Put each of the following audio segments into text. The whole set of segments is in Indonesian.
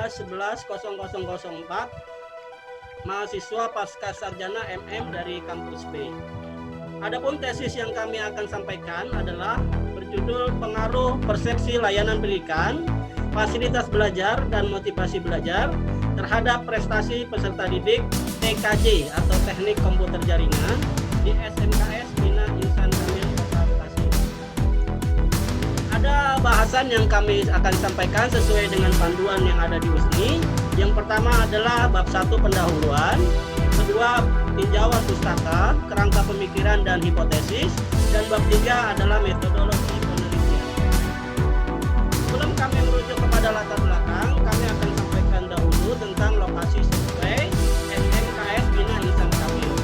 11-11-0004 mahasiswa pasca sarjana MM dari kampus B. Adapun tesis yang kami akan sampaikan adalah berjudul pengaruh persepsi layanan pendidikan, fasilitas belajar dan motivasi belajar terhadap prestasi peserta didik TKJ atau Teknik Komputer Jaringan di SMKS Bina Insan Kamil Kota Bekasi. Ada bahasan yang kami akan sampaikan sesuai dengan panduan yang ada di USNI. Yang pertama adalah bab 1 pendahuluan, kedua tinjauan pustaka, kerangka pemikiran dan hipotesis, dan bab 3 adalah metodologi penelitian. Sebelum kami merujuk kepada latar belakang, kami akan sampaikan dahulu tentang lokasi survei SMKS Bina Insan Kamil.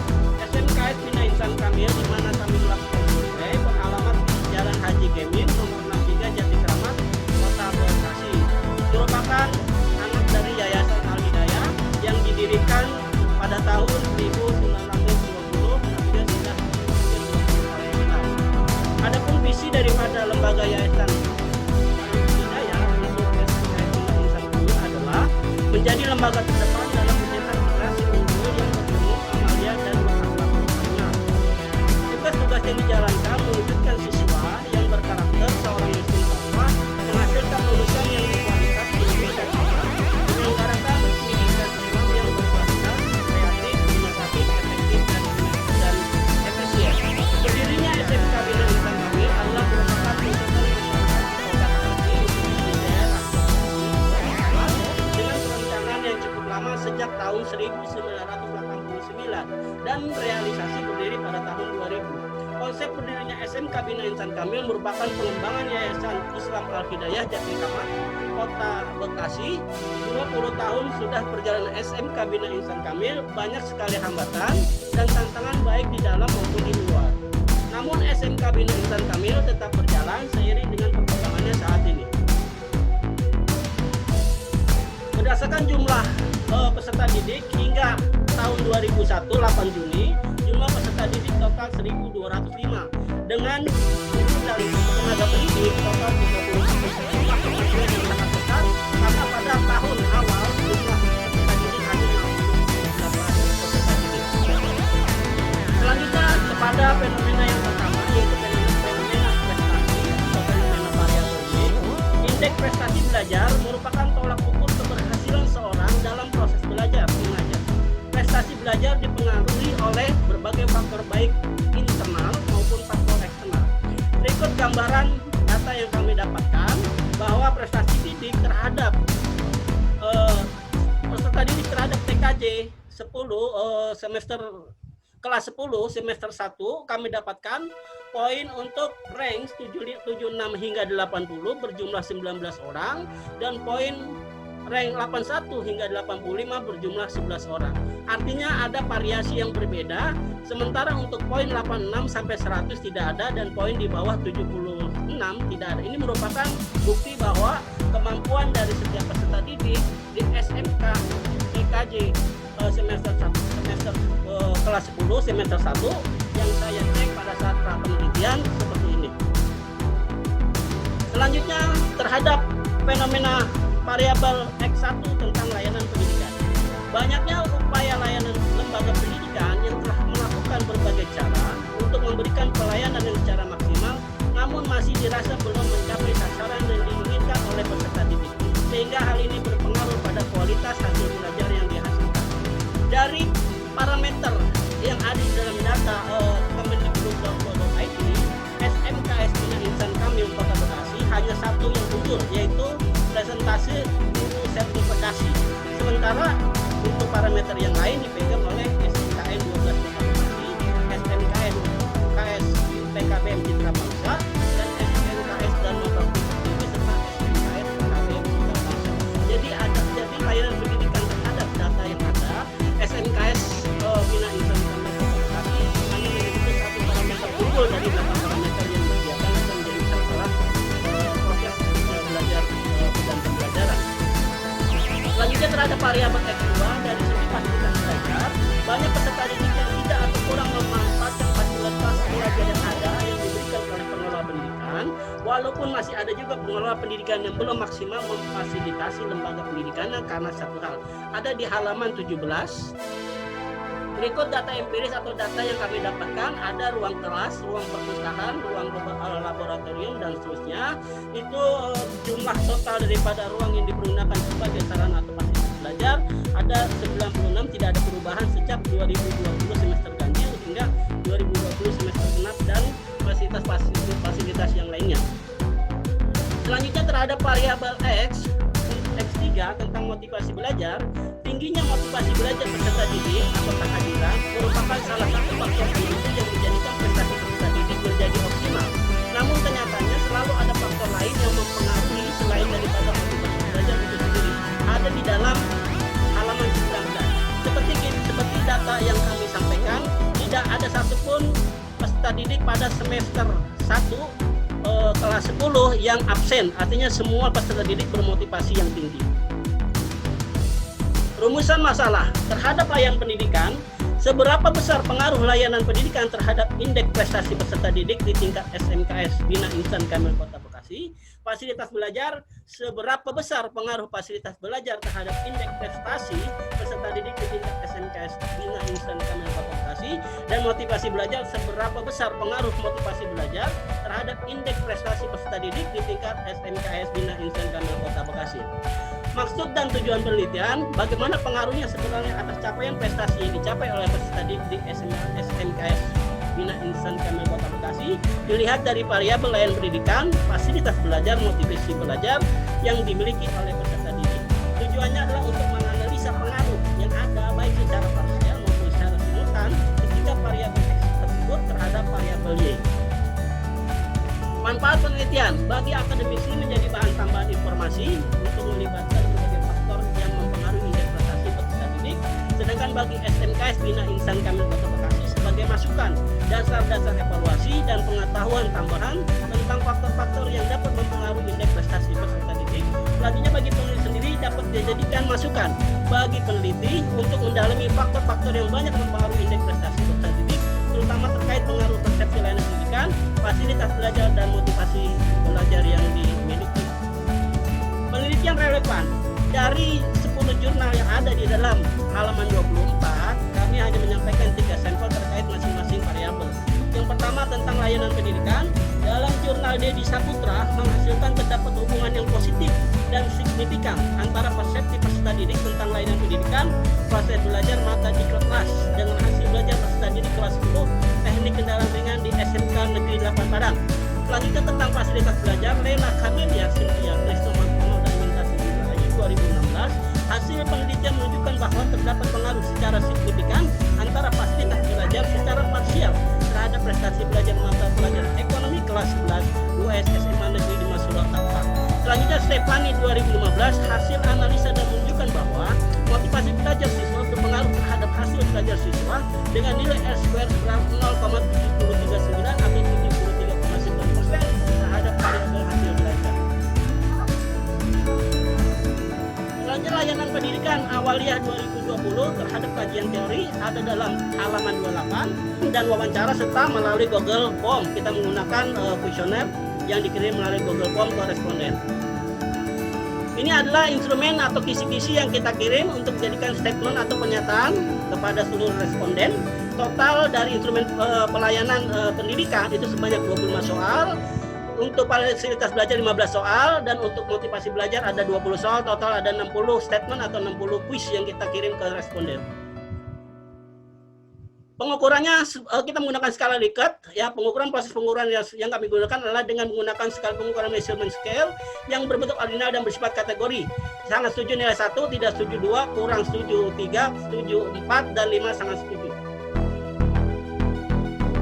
SMKS Bina Insan Kamil di mana kami melakukan survei beralamat di Jalan Haji Gemin nomor 63 Jatikramat, Kota Bekasi. Merupakan anak dari Yayasan Al-Hidayah yang didirikan pada tahun 1920, artinya sudah 20 tahun yang lalu. Adapun visi daripada lembaga Yayasan Al-Hidayah untuk SMKS Bina Insan Kamil adalah menjadi lembaga terdepan dalam mencetak generasi unggul yang bertemu amalia dan berakhlak mulia. Tugas-tugas yang dijalankan mewujudkan siswa yang berkarakter seorang muslim takwa, menghasilkan lulusan yang berkualitas tinggi dan aman, menyelenggarakan pendidikan Islam yang berkualitas, kreatif, inovatif, efektif, dan efisien. Berdirinya SMK Bina Insan Kamil adalah merupakan tuntutan masyarakat Kota Bekasi di daerah dengan perencanaan yang cukup lama sejak tahun 1989 dan realisasi berdiri pada tahun 2000. Konsep berdirinya SMK Bina Insan Kamil merupakan pengembangan Yayasan Islam Al-Hidayah Jatikramat, Kota Bekasi. 20 tahun sudah perjalanan SMK Bina Insan Kamil, banyak sekali hambatan dan tantangan baik di dalam maupun di luar. Namun SMK Bina Insan Kamil tetap berjalan seiring dengan perkembangannya saat ini. Berdasarkan jumlah peserta didik hingga tahun 2001 8 Juni, jumlah peserta didik total 1.205 dengan dari tenaga pendidik total 31 jumlah kemajuan yang sangat besar karena pada tahun awal jumlah peserta didik hanya 68 peserta didik. Selanjutnya kepada fenomena yang pertama, yaitu fenomena prestasi atau fenomena variabel Y. Indeks prestasi belajar merupakan tolak ukur keberhasilan seorang dalam proses belajar mengajar. Prestasi belajar dipengaruhi oleh berbagai faktor baik internal maupun faktor eksternal. Berikut gambaran data yang kami dapatkan bahwa prestasi didik terhadap peserta didik terhadap TKJ 10 semester kelas 10 semester 1 kami dapatkan poin untuk rank 76 hingga 80 berjumlah 19 orang dan poin rank 81 hingga 85 berjumlah 11 orang. Artinya ada variasi yang berbeda, sementara untuk poin 86 sampai 100 tidak ada dan poin di bawah 76 tidak ada. Ini merupakan bukti bahwa kemampuan dari setiap peserta didik di SMK TKJ semester kelas 10 semester 1 yang saya cek pada saat penelitian seperti ini. Selanjutnya terhadap fenomena variabel X1 tentang layanan pendidikan. Banyaknya upaya layanan lembaga pendidikan yang telah melakukan berbagai cara untuk memberikan pelayanan yang secara maksimal, namun masih dirasa belum mencapai sasaran yang diinginkan oleh peserta didik, sehingga hal ini berpengaruh pada kualitas hasil belajar yang dihasilkan. Dari parameter yang ada di dalam data Kemendikbud.go.id, SMKS Bina Insan Kamil Kota Bekasi hanya satu yang unggul, yaitu presentasi mutu sertifikasi. Sementara untuk parameter yang lain dipegang oleh SMKN 12 Kota Bekasi, SMKN KS PKBM Citra Bangsa, dan SMKS Dharma Bakti Pertiwi serta SMKS PKBM Citra Bangsa. Jadi layanan pendidikan terhadap data yang ada, SMKS Bina Insan Kamil Kota Bekasi hanya memiliki satu parameter unggul dari 8 parameter yang disediakan dan menjadi sasaran proses belajar dan pembelajaran. Selanjutnya terhadap variabel X2 dari segi fasilitas belajar, banyak peserta didik yang tidak atau kurang memanfaatkan fasilitas belajar yang ada yang diberikan oleh pengelola pendidikan. pendidikan, walaupun masih ada juga pengelola pendidikan yang belum maksimal memfasilitasi lembaga pendidikannya karena satu hal. Ada di halaman 17. Berikut data empiris atau data yang kami dapatkan, ada ruang kelas, ruang perpustakaan, ruang laboratorium, dan seterusnya. Itu jumlah total daripada ruang yang dipergunakan sebagai sarana atau fasilitas belajar ada 96, tidak ada perubahan sejak 2020 semester ganjil hingga 2020 semester genap dan fasilitas yang lainnya. Selanjutnya terhadap variabel X3 tentang motivasi belajar, tingginya motivasi belajar peserta didik atau kehadiran merupakan salah satu faktor kunci yang menjadikan prestasi peserta didik menjadi optimal. Namun kenyataannya selalu ada faktor lain yang mempengaruhi selain daripada motivasi belajar itu sendiri. Ada di dalam halaman 19. Seperti data yang kami sampaikan, tidak ada satupun peserta didik pada semester 1 kelas 10 yang absen, artinya semua peserta didik bermotivasi yang tinggi. Rumusan masalah terhadap layanan pendidikan, seberapa besar pengaruh layanan pendidikan terhadap indeks prestasi peserta didik di tingkat SMKS Bina Insan Kamil Kota Bekasi? Fasilitas belajar, seberapa besar pengaruh fasilitas belajar terhadap indeks prestasi peserta didik di tingkat SMKS Bina Insan Kamil Kota Bekasi? Dan motivasi belajar, seberapa besar pengaruh motivasi belajar terhadap indeks prestasi peserta didik di tingkat SMKS Bina Insan Kamil Kota Bekasi? Maksud dan tujuan penelitian, bagaimana pengaruhnya sebenarnya atas capaian prestasi yang dicapai oleh peserta didik di SMKS Bina Insan Kamil Kota Bekasi, dilihat dari variabel layanan pendidikan, fasilitas belajar, motivasi belajar yang dimiliki oleh peserta didik. Tujuannya adalah untuk menganalisa pengaruh yang ada baik secara parsial maupun secara simultan ketika variabel X tersebut terhadap variabel Y. Manfaat penelitian bagi akademisi menjadi bahan tambahan informasi untuk melibatkan berbagai faktor yang mempengaruhi indeks prestasi peserta didik, sedangkan bagi SMKS Bina Insan Kamil Kota Bekasi sebagai masukan, dasar-dasar evaluasi dan pengetahuan tambahan tentang faktor-faktor yang dapat mempengaruhi indeks prestasi peserta didik. Selanjutnya bagi peneliti sendiri dapat dijadikan masukan bagi peneliti untuk mendalami faktor-faktor yang banyak mempengaruhi indeks prestasi peserta didik, terutama terkait pengaruh persepsi layanan pendidikan, fasilitas belajar, dan motivasi belajar yang dimiliki. Penelitian relevan dari 10 jurnal yang ada di dalam halaman 24, kami hanya menyampaikan 3 sampel terkait masing-masing variabel. Yang pertama tentang layanan pendidikan, dalam jurnal Dedi Saputra menghasilkan terdapat hubungan yang positif dan signifikan antara persepsi peserta didik tentang layanan pendidikan, proses belajar mata di kelas dengan hasil belajar peserta didik kelas 10 teknik kendaraan ringan di SMK Negeri 8 Padang. Selanjutnya tentang fasilitas belajar, Lela Kamelia Cynthia Kristomantono dan Minta Sindra Ayu 2016, hasil penelitian menunjukkan bahwa terdapat pengaruh secara signifikan antara fasilitas belajar secara parsial terhadap prestasi belajar mata pelajaran ekonomi kelas 11 US SMA Negeri 5 Surakarta. Selanjutnya Stefani 2015, hasil analisa dan menunjukkan bahwa motivasi belajar siswa berpengaruh terhadap hasil belajar siswa dengan nilai R-square seberang 0,739 atau 73,9% terhadap variabel hasil belajar. Selanjutnya layanan pendidikan awaliyah 2020 terhadap kajian teori ada dalam halaman 28 dan wawancara serta melalui Google Form. Kita menggunakan kuesioner yang dikirim melalui Google Form ke responden. Ini adalah instrumen atau kisi-kisi yang kita kirim untuk dijadikan statement atau pernyataan kepada seluruh responden. Total dari instrumen pelayanan pendidikan itu sebanyak 25 soal. Untuk fasilitas belajar 15 soal dan untuk motivasi belajar ada 20 soal. Total ada 60 statement atau 60 kuis yang kita kirim ke responden. Pengukurannya kita menggunakan skala Likert. Ya, proses pengukuran yang kami gunakan adalah dengan menggunakan skala pengukuran measurement scale yang berbentuk ordinal dan bersifat kategori. Sangat setuju nilai 1, tidak setuju 2, kurang setuju 3, setuju 4, dan 5 sangat setuju.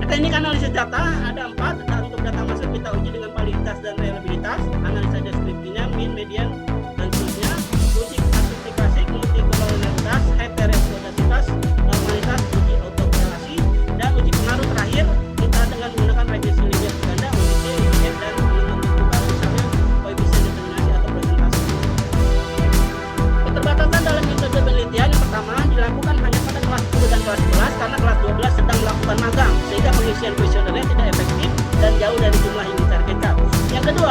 Teknik analisis data ada 4. Dan untuk data masuk kita uji dengan validitas dan reliabilitas, analisa deskripsinya, mean, median, dan seterusnya. Uji klasifikasi, multikolonialitas, heterogeneisitas, normalitas, uji autokorelasi, dan uji pengaruh terakhir kita dengan menggunakan regresi linear ganda, uji C, uji F, dan menentukan misalnya koefisien determinasi atau presentasi. Keterbatasan dalam metode penelitian yang pertama dilakukan hanya pada kelas 10 dan kelas 11 karena kelas 12 sedang melakukan magang sehingga pengisian kuesionernya tidak efektif dan jauh dari jumlah yang ditargetkan.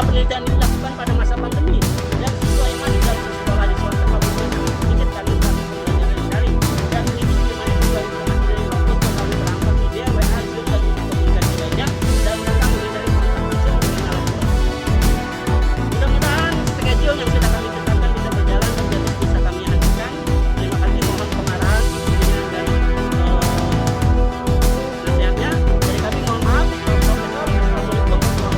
Kedua, penelitian ini dilakukan pada masa pandemi dan siswa yang masih dalam sekolah di swasta maupun sedikit karena pembelajaran daring dan ini dimana juga dari waktu melalui perangkat media, WA, Zoom dan komunikasi lainnya dan mereka menghindari kontak langsung dengan alat. Mudah-mudahan schedule yang sudah kami tetapkan bisa berjalan dan bisa kami lakukan. Terima kasih, mohon kemarahan dan nasihatnya. Dari kami mohon maaf. Profesor, Assalamualaikum warahmatullahi wabarakatuh.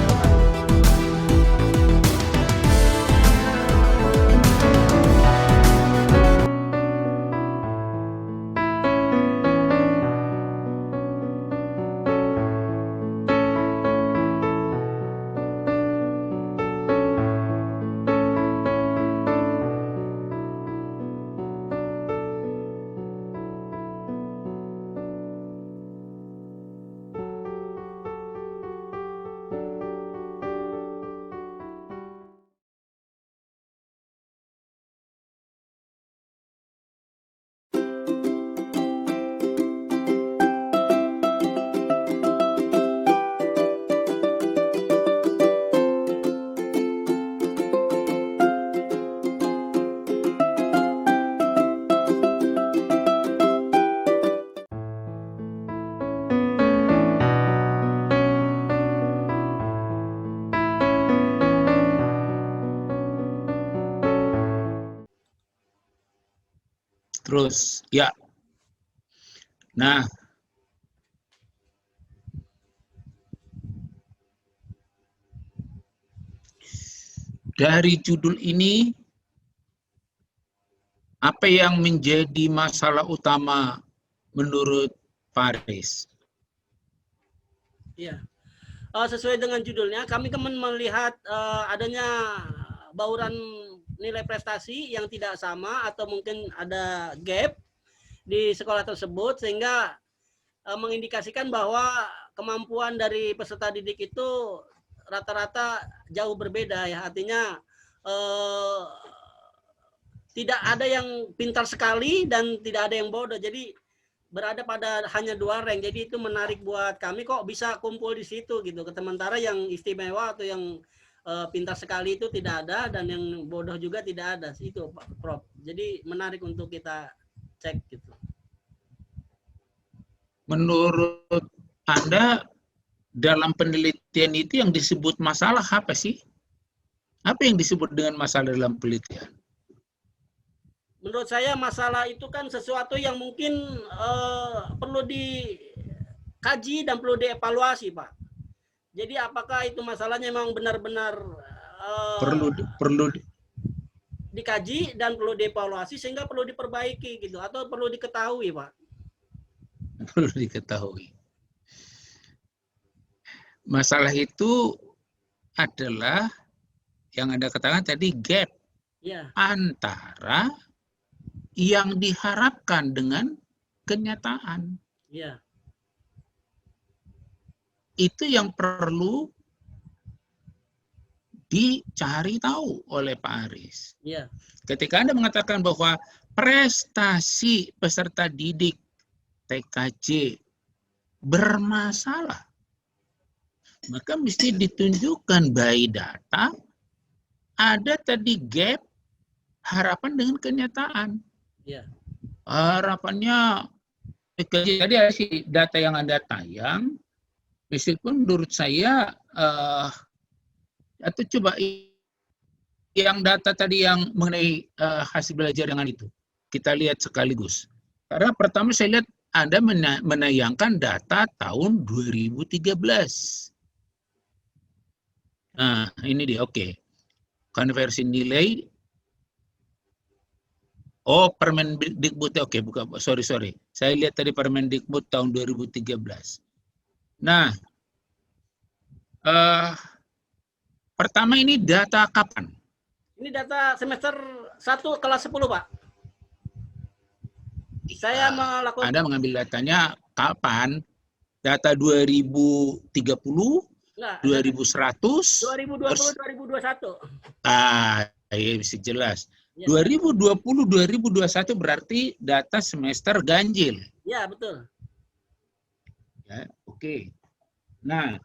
Terus, ya. Nah, dari judul ini, apa yang menjadi masalah utama menurut Faris? Iya. Sesuai dengan judulnya, kami melihat adanya bauran nilai prestasi yang tidak sama atau mungkin ada gap di sekolah tersebut sehingga mengindikasikan bahwa kemampuan dari peserta didik itu rata-rata jauh berbeda ya. Artinya tidak ada yang pintar sekali dan tidak ada yang bodoh. Jadi berada pada hanya 2 rank. Jadi itu menarik buat kami, kok bisa kumpul di situ gitu. Sementara yang istimewa atau yang pintar sekali itu tidak ada dan yang bodoh juga tidak ada. Itu Pak Prof. Jadi menarik untuk kita cek gitu. Menurut Anda, dalam penelitian itu yang disebut masalah apa sih? Apa yang disebut dengan masalah dalam penelitian? Menurut saya masalah itu kan sesuatu yang mungkin perlu dikaji dan perlu dievaluasi, Pak. Jadi apakah itu masalahnya memang benar-benar perlu dikaji dan perlu dievaluasi sehingga perlu diperbaiki gitu atau perlu diketahui, Pak? Perlu diketahui. Masalah itu adalah yang Anda katakan tadi gap antara yang diharapkan dengan kenyataan. Ya. Itu yang perlu dicari tahu oleh Pak Aris. Ya. Ketika Anda mengatakan bahwa prestasi peserta didik TKJ bermasalah, maka mesti ditunjukkan by data ada tadi gap harapan dengan kenyataan. Ya. Harapannya, jadi ada sih data yang Anda tayang, meskipun menurut saya, atau coba yang data tadi yang mengenai hasil belajar dengan itu, kita lihat sekaligus. Karena pertama saya lihat Anda menayangkan data tahun 2013. Nah, ini dia, oke. Konversi nilai. Oh, Permendikbud, oke, bukan, sorry. Saya lihat tadi Permendikbud tahun 2013. Nah, pertama ini data kapan? Ini data semester 1 kelas 10, Pak. Saya melakukan... Anda mengambil datanya kapan? Data 2030? Enggak, 2100? 2020, 2021. Ya bisa jelas. Ya. 2020-2021 berarti data semester ganjil. Ya, betul. Ya, oke. Nah,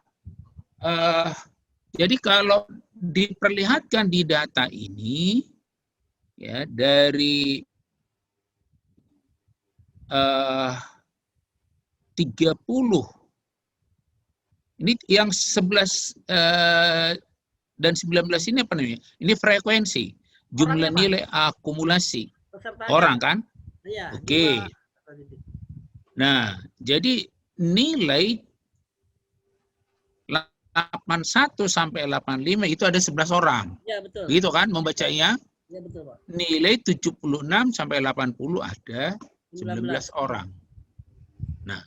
Jadi kalau diperlihatkan di data ini, ya dari 30, ini yang 11 dan 19 ini apa namanya? Ini frekuensi, jumlah Orangnya, Pak. nilai akumulasi. Pesertanya. Orang kan? Iya. Oke. Nah, jadi nilai 81 sampai 85 itu ada 11 orang. Iya, betul. Begitu kan membacanya? Iya, betul, Pak. Nilai 76 sampai 80 ada 19 orang. Nah,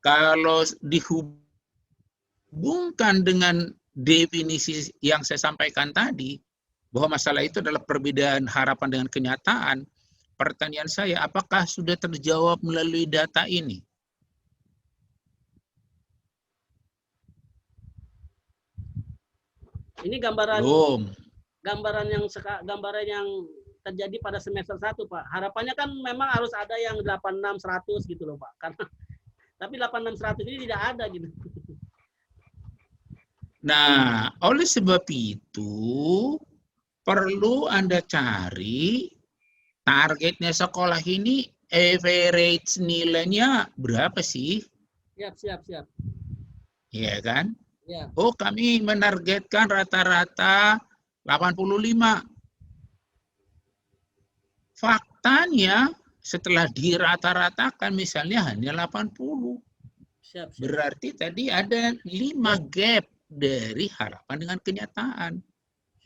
kalau dihubungkan dengan definisi yang saya sampaikan tadi, bahwa masalah itu adalah perbedaan harapan dengan kenyataan, pertanyaan saya, apakah sudah terjawab melalui data ini? Ini gambaran Belum. gambaran yang terjadi pada semester 1, Pak. Harapannya kan memang harus ada yang 86 100 gitu loh, Pak. Karena tapi 86 100 ini tidak ada gitu. Nah, oleh sebab itu perlu Anda cari targetnya sekolah ini, average nilainya berapa sih? Siap. Iya kan? Ya. Oh, kami menargetkan rata-rata 85. Faktanya setelah dirata-ratakan misalnya hanya 80. Siap. Berarti tadi ada 5 gap dari harapan dengan kenyataan.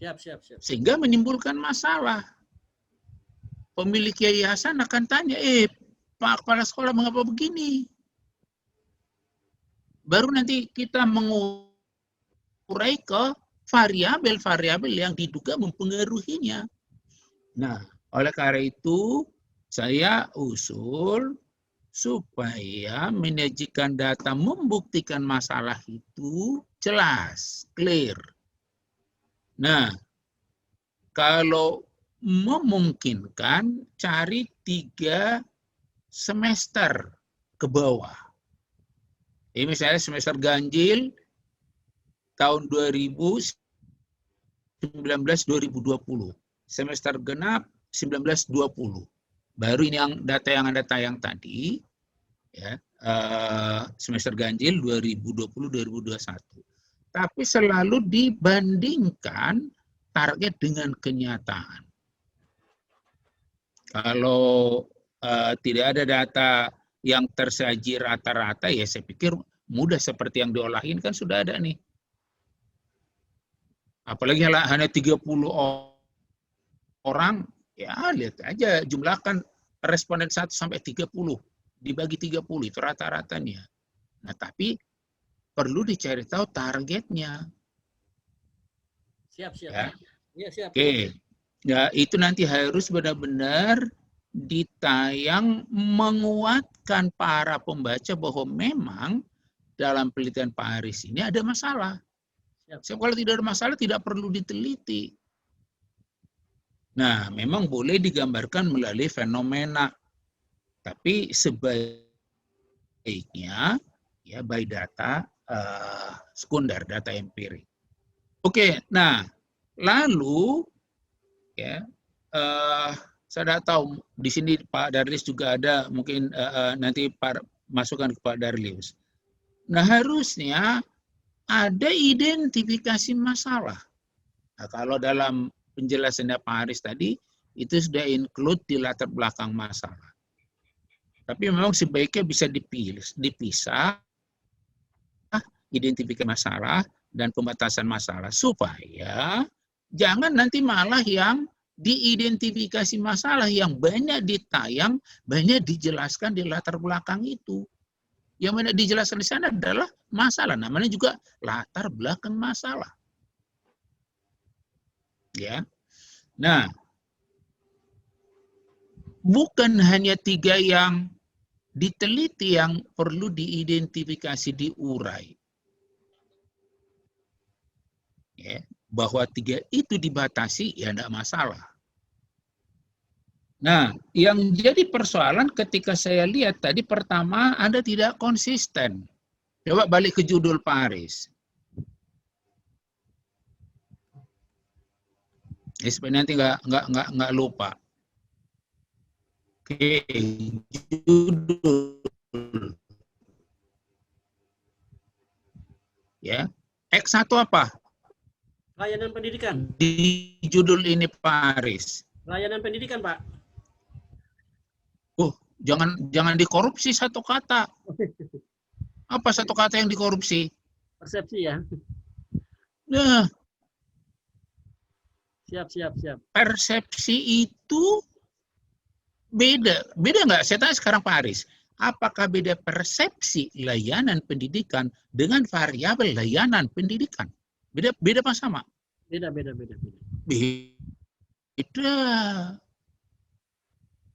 Siap. Sehingga menimbulkan masalah. Pemilik yayasan akan tanya, Pak Kepala Sekolah mengapa begini? Baru nanti kita mengurai ke variabel-variabel yang diduga mempengaruhinya. Nah, oleh karena itu, saya usul supaya menyajikan data membuktikan masalah itu jelas, clear. Nah, kalau memungkinkan, cari 3 semester ke bawah. Ini misalnya semester ganjil tahun 2019-2020. Semester genap 19-20. Baru ini yang data yang Anda tayang tadi, ya, semester ganjil 2020-2021. Tapi selalu dibandingkan target dengan kenyataan. Kalau tidak ada data yang tersaji rata-rata, ya saya pikir mudah seperti yang diolahin kan sudah ada nih. Apalagi hanya 30 orang, ya lihat aja jumlahkan responden 1 sampai 30, dibagi 30 itu rata-ratanya. Nah, tapi perlu dicari tahu targetnya. Siap. Ya. Ya, siap. Oke. Ya, itu nanti harus benar-benar ditayang menguatkan para pembaca bahwa memang dalam penelitian Pak Aris ini ada masalah. Siap. Kalau tidak ada masalah tidak perlu diteliti. Nah, memang boleh digambarkan melalui fenomena, tapi sebaiknya ya by data sekunder, data empirik. Oke, nah lalu ya saya tidak tahu di sini Pak Darlis juga ada, mungkin nanti masukan ke Pak Darlis. Nah, harusnya ada identifikasi masalah. Nah, kalau dalam penjelasannya Pak Haris tadi, itu sudah include di latar belakang masalah. Tapi memang sebaiknya bisa dipisah identifikasi masalah dan pembatasan masalah, supaya jangan nanti malah yang diidentifikasi masalah yang banyak ditayang, banyak dijelaskan di latar belakang itu. Yang banyak dijelaskan di sana adalah masalah, namanya juga latar belakang masalah. Ya. Nah, bukan hanya 3 yang diteliti yang perlu diidentifikasi, diurai. Ya, bahwa 3 itu dibatasi, ya tidak masalah. Nah, yang jadi persoalan ketika saya lihat tadi, pertama, Anda tidak konsisten. Coba balik ke judul Pak Haris. supaya nanti nggak lupa. Oke, judul. Ya, X1 apa? Layanan pendidikan. Di judul ini Pak Aris. Layanan pendidikan, Pak. Jangan dikorupsi satu kata. Apa satu kata yang dikorupsi? Persepsi ya. Nah, Siap. persepsi itu beda nggak? Saya tanya sekarang Pak Aris, apakah beda persepsi layanan pendidikan dengan variabel layanan pendidikan? Beda apa sama? Beda. Beda.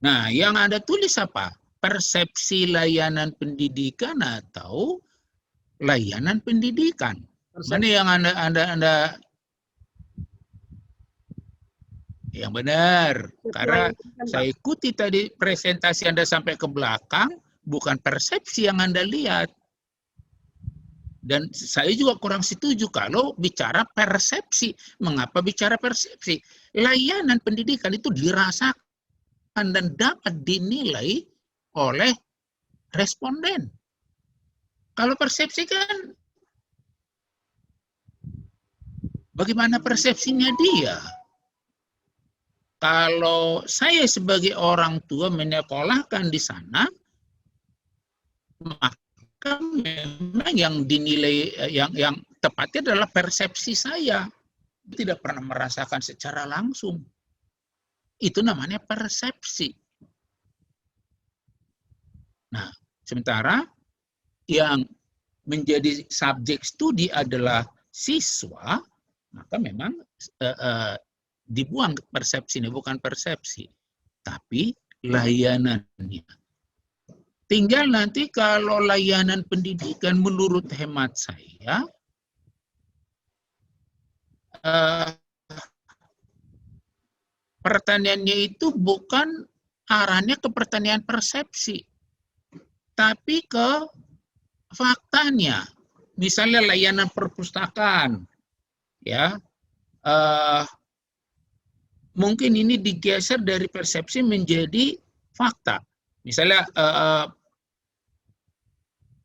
Nah, yang Anda tulis apa? Persepsi layanan pendidikan atau layanan pendidikan? Mana yang Anda yang benar? Karena saya ikuti tadi presentasi Anda sampai ke belakang, bukan persepsi yang Anda lihat. Dan saya juga kurang setuju kalau bicara persepsi. Mengapa bicara persepsi? Layanan pendidikan itu dirasakan dan dapat dinilai oleh responden. Kalau persepsi kan bagaimana persepsinya dia? Kalau saya sebagai orang tua menyekolahkan di sana, maka memang yang dinilai yang tepatnya adalah persepsi saya. Tidak pernah merasakan secara langsung. Itu namanya persepsi. Nah, sementara yang menjadi subjek studi adalah siswa, maka memang dibuang persepsi ini, bukan persepsi, tapi layanannya. Tinggal nanti kalau layanan pendidikan menurut hemat saya, pertanyaannya itu bukan arahnya ke pertanyaan persepsi, tapi ke faktanya. Misalnya layanan perpustakaan, ya, mungkin ini digeser dari persepsi menjadi fakta. Misalnya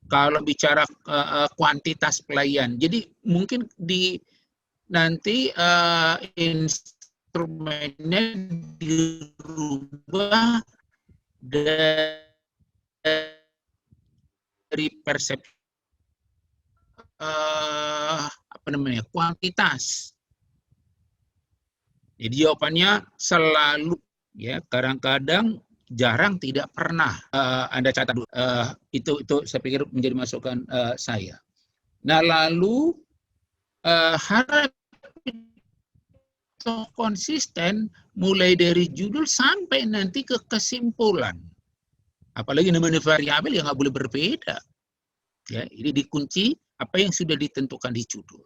kalau bicara kuantitas pelayan, jadi mungkin nanti instrumennya dirubah dari persepsi kuantitas. Jadi jawabannya selalu, ya, kadang-kadang, jarang, tidak pernah. Anda catat dulu. Itu saya pikir menjadi masukan saya. Nah, lalu harap konsisten mulai dari judul sampai nanti ke kesimpulan. Apalagi namanya variabel yang nggak boleh berbeda. Ya, ini dikunci apa yang sudah ditentukan di judul.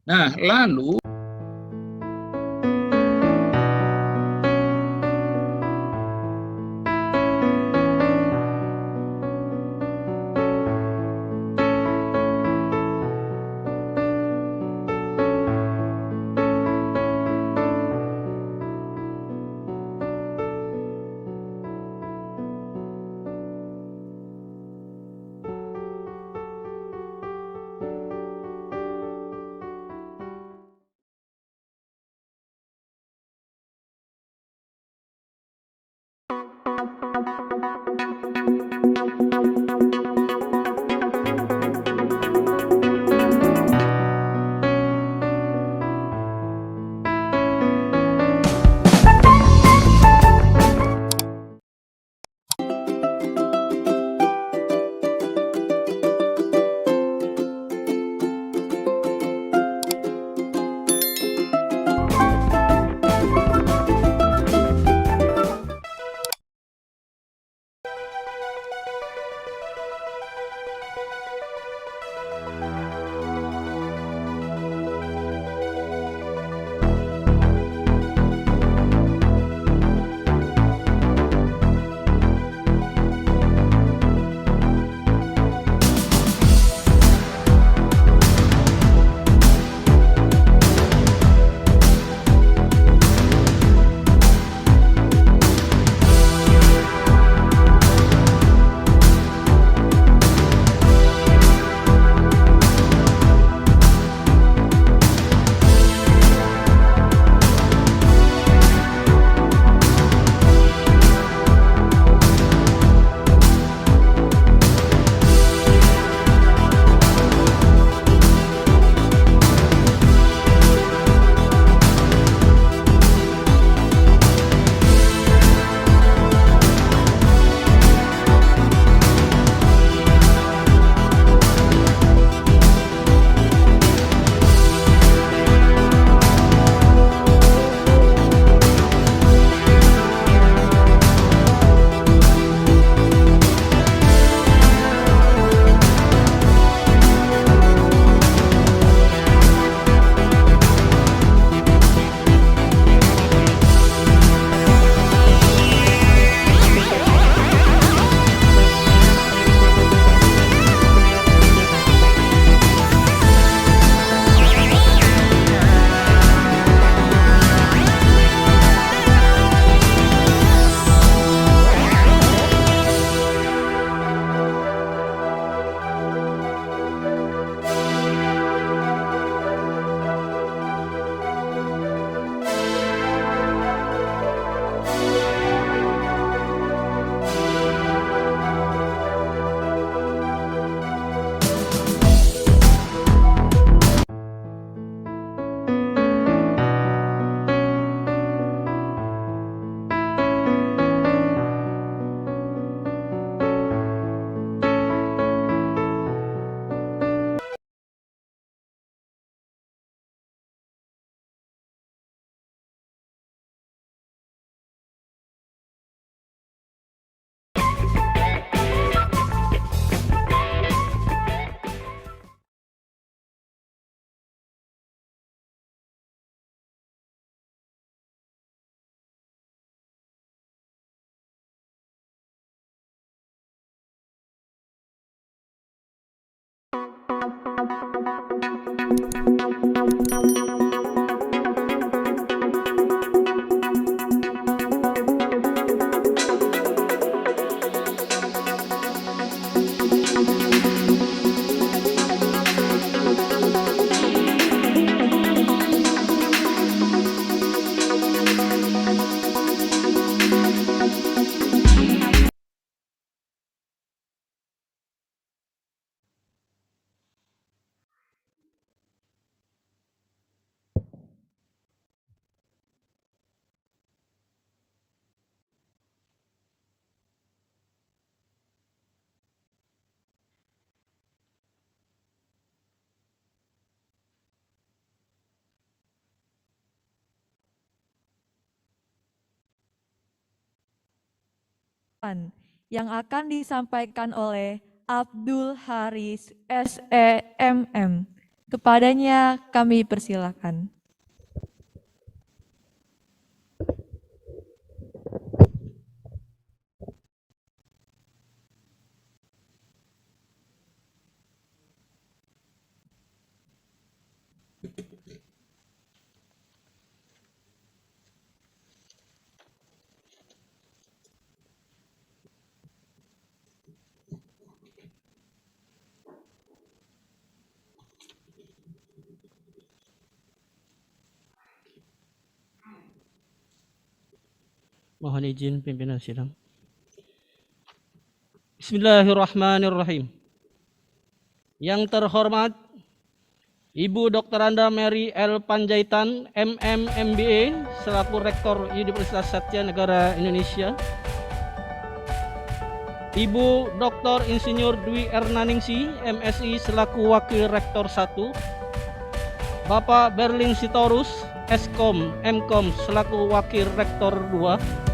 Nah, lalu yang akan disampaikan oleh Abdul Haris SEMM. Kepadanya kami persilakan. Mohon izin pimpinan sidang. Bismillahirrahmanirrahim. Yang terhormat Ibu Dr. Anda Mary L. Panjaitan, MM, MBA, selaku Rektor Universitas Satya Negara Indonesia. Ibu Dr. Insinyur Dwi Ernaningsi, MSI, selaku Wakil Rektor 1. Bapak Berlin Sitorus, Eskom, Mkom, selaku Wakil Rektor 2.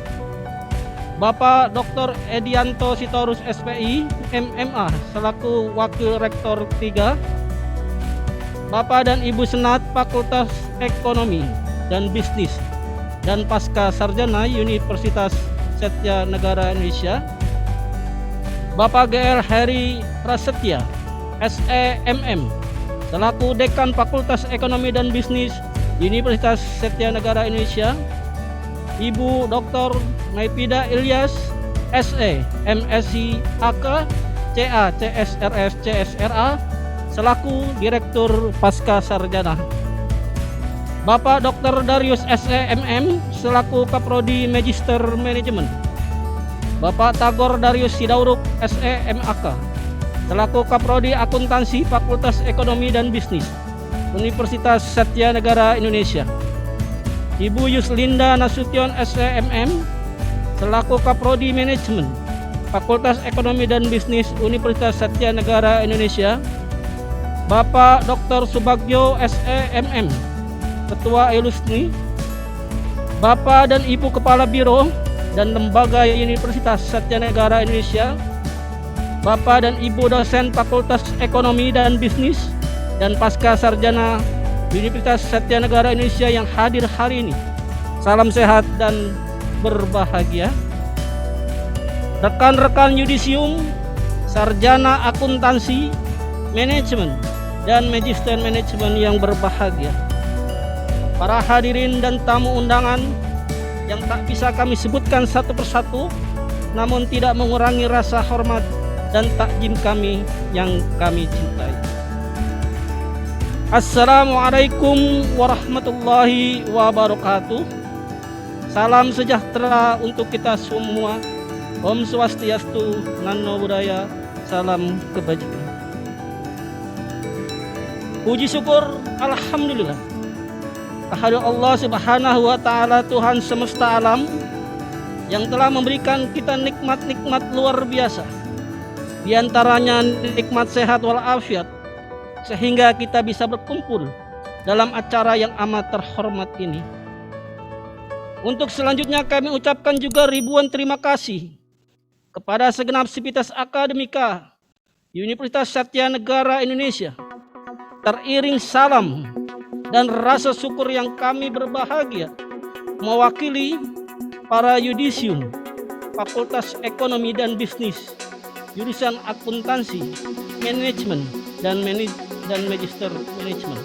Bapak Dr. Edianto Sitorus SPI, MMA, selaku Wakil Rektor 3. Bapak dan Ibu Senat Fakultas Ekonomi dan Bisnis dan Pasca Sarjana Universitas Satya Negara Indonesia. Bapak GL Heri Prasetya, SEMM, selaku Dekan Fakultas Ekonomi dan Bisnis Universitas Satya Negara Indonesia. Ibu Dr. Maipida Ilyas, SE, MSc AK, CA, CSRS, CSRA, selaku Direktur Pasca Sarjana. Bapak Dr. Darius SEMM, selaku Kaprodi Magister Manajemen. Bapak Tagor Darius Sidauruk, SEMAK, selaku Kaprodi Akuntansi Fakultas Ekonomi dan Bisnis Universitas Satya Negara Indonesia. Ibu Yuslinda Nasution SEMM, selaku Kaprodi Manajemen Fakultas Ekonomi dan Bisnis Universitas Satya Negara Indonesia. Bapak Dr. Subagyo SEMM, Ketua Ilusni. Bapak dan Ibu Kepala Biro dan Lembaga Universitas Satya Negara Indonesia. Bapak dan Ibu dosen Fakultas Ekonomi dan Bisnis dan Pasca Sarjana Universitas Satya Negara Indonesia yang hadir hari ini. Salam sehat dan berbahagia. Rekan-rekan yudisium, sarjana akuntansi, manajemen, dan magister manajemen yang berbahagia. Para hadirin dan tamu undangan yang tak bisa kami sebutkan satu persatu, namun tidak mengurangi rasa hormat dan takjim kami yang kami cintai. Assalamualaikum warahmatullahi wabarakatuh. Salam sejahtera untuk kita semua. Om Swastiastu, Namo Buddhaya, salam kebajikan. Puji syukur, alhamdulillah, kehadirat Allah Subhanahu wa Ta'ala, Tuhan semesta alam, yang telah memberikan kita nikmat-nikmat luar biasa. Di antaranya nikmat sehat walafiat, sehingga kita bisa berkumpul dalam acara yang amat terhormat ini. Untuk selanjutnya kami ucapkan juga ribuan terima kasih kepada segenap sivitas akademika Universitas Satya Negara Indonesia. Teriring salam dan rasa syukur yang kami berbahagia mewakili para yudisium Fakultas Ekonomi dan Bisnis, jurusan akuntansi, manajemen, dan Magister Manajemen.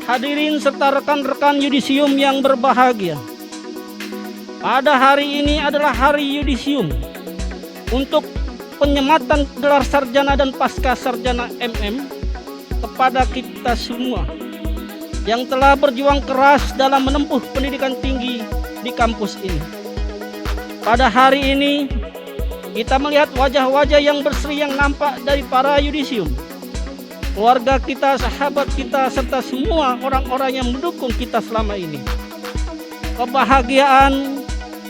Hadirin serta rekan-rekan yudisium yang berbahagia, pada hari ini adalah hari yudisium untuk penyematan gelar sarjana dan pasca sarjana MM kepada kita semua yang telah berjuang keras dalam menempuh pendidikan tinggi di kampus ini. Pada hari ini kita melihat wajah-wajah yang berseri yang nampak dari para yudisium, keluarga kita, sahabat kita, serta semua orang-orang yang mendukung kita selama ini. Kebahagiaan,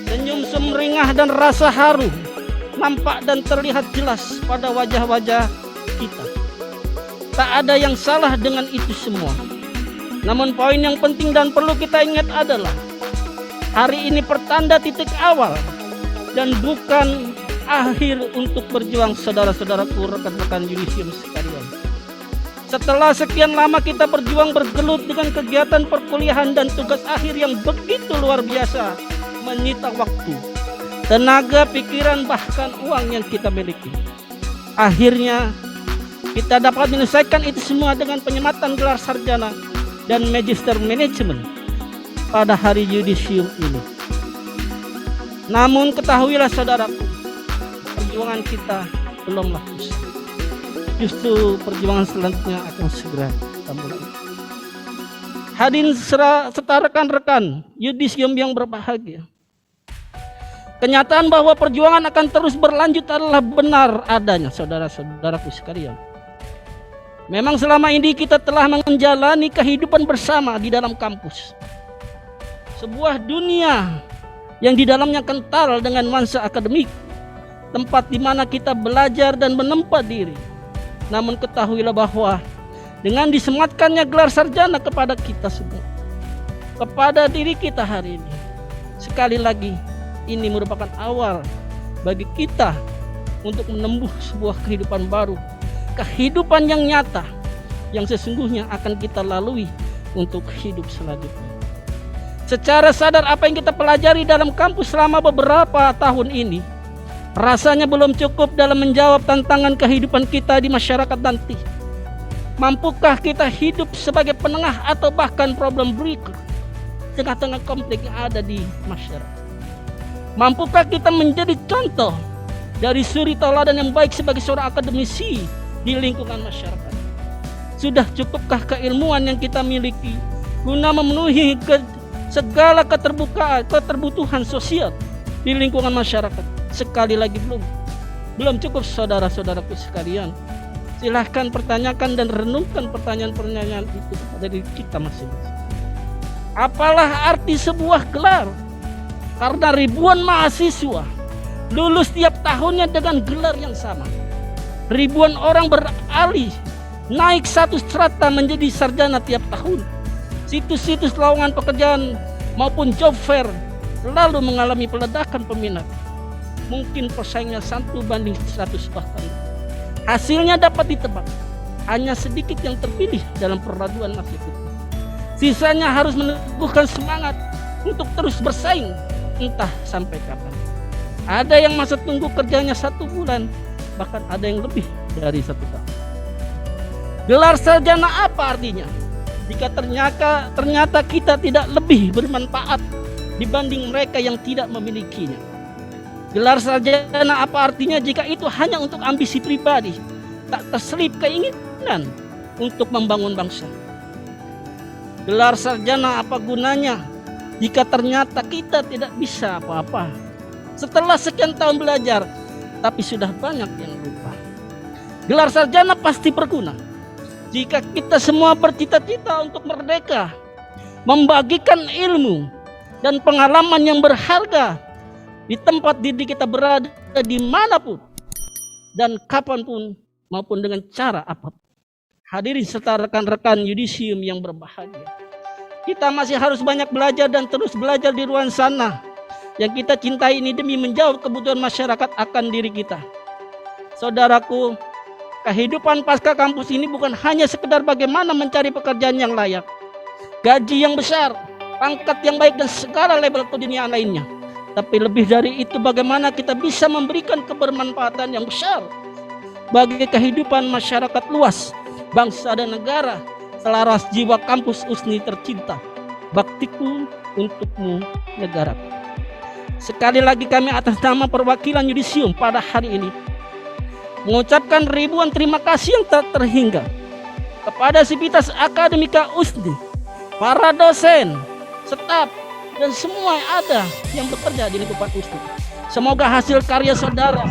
senyum sumringah dan rasa haru nampak dan terlihat jelas pada wajah-wajah kita. Tak ada yang salah dengan itu semua. Namun poin yang penting dan perlu kita ingat adalah hari ini pertanda titik awal dan bukan akhir untuk berjuang saudara-saudaraku, rekan-rekan yudisium sekalian. Setelah sekian lama kita berjuang bergelut dengan kegiatan perkuliahan dan tugas akhir yang begitu luar biasa, menyita waktu, tenaga, pikiran, bahkan uang yang kita miliki. Akhirnya kita dapat menyelesaikan itu semua dengan penyematan gelar sarjana dan Magister Manajemen pada hari yudisium ini. Namun ketahuilah saudaraku, perjuangan kita belumlah usai. Justru perjuangan selanjutnya akan segera kita mulai. Hadirin serta rekan-rekan yudisium yang berbahagia, kenyataan bahwa perjuangan akan terus berlanjut adalah benar adanya, saudara-saudaraku sekalian. Memang selama ini kita telah menjalani kehidupan bersama di dalam kampus. Sebuah dunia yang di dalamnya kental dengan nuansa akademik, tempat di mana kita belajar dan menempa diri. Namun ketahuilah bahwa dengan disematkannya gelar sarjana kepada kita semua, kepada diri kita hari ini, sekali lagi ini merupakan awal bagi kita untuk menembus sebuah kehidupan baru, kehidupan yang nyata yang sesungguhnya akan kita lalui untuk hidup selanjutnya. Secara sadar apa yang kita pelajari dalam kampus selama beberapa tahun ini rasanya belum cukup dalam menjawab tantangan kehidupan kita di masyarakat nanti. Mampukah kita hidup sebagai penengah atau bahkan problem breaker di tengah-tengah konflik yang ada di masyarakat? Mampukah kita menjadi contoh dari suri tauladan yang baik sebagai seorang akademisi di lingkungan masyarakat? Sudah cukupkah keilmuan yang kita miliki guna memenuhi segala keterbutuhan sosial di lingkungan masyarakat? Sekali lagi belum cukup, saudara-saudaraku sekalian. Silahkan pertanyakan dan renungkan pertanyaan-pertanyaan itu dari kita masing-masing. Apalah arti sebuah gelar? Karena ribuan mahasiswa lulus tiap tahunnya dengan gelar yang sama. Ribuan orang beralih naik satu strata menjadi sarjana tiap tahun. Situs-situs lowongan pekerjaan maupun job fair selalu mengalami peledakan peminat. Mungkin persaingan 1:100 bahkan. Hasilnya dapat ditebak, hanya sedikit yang terpilih dalam perpaduan nasib itu. Sisanya harus meneguhkan semangat untuk terus bersaing, entah sampai kapan. Ada yang masa tunggu kerjanya 1 bulan, bahkan ada yang lebih dari 1 tahun. Gelar sarjana apa artinya jika ternyata kita tidak lebih bermanfaat dibanding mereka yang tidak memilikinya? Gelar sarjana apa artinya jika itu hanya untuk ambisi pribadi, tak terselip keinginan untuk membangun bangsa? Gelar sarjana apa gunanya jika ternyata kita tidak bisa apa-apa setelah sekian tahun belajar, tapi sudah banyak yang lupa? Gelar sarjana pasti berguna jika kita semua bercita-cita untuk merdeka, membagikan ilmu dan pengalaman yang berharga di tempat diri kita berada, dimanapun dan kapanpun maupun dengan cara apapun. Hadirin serta rekan-rekan yudisium yang berbahagia, kita masih harus banyak belajar dan terus belajar di ruang sana yang kita cintai ini demi menjawab kebutuhan masyarakat akan diri kita. Saudaraku, kehidupan pasca kampus ini bukan hanya sekedar bagaimana mencari pekerjaan yang layak, gaji yang besar, pangkat yang baik dan segala label keduniaan lainnya. Tapi lebih dari itu, bagaimana kita bisa memberikan kebermanfaatan yang besar bagi kehidupan masyarakat luas, bangsa dan negara, selaras jiwa kampus USNI tercinta. Baktiku untukmu, negaraku. Sekali lagi kami atas nama perwakilan yudisium pada hari ini mengucapkan ribuan terima kasih yang tak terhingga kepada Sivitas Akademika USNI, para dosen, staf, dan semua yang ada yang bekerja di lingkungan USNI. Semoga hasil karya saudara,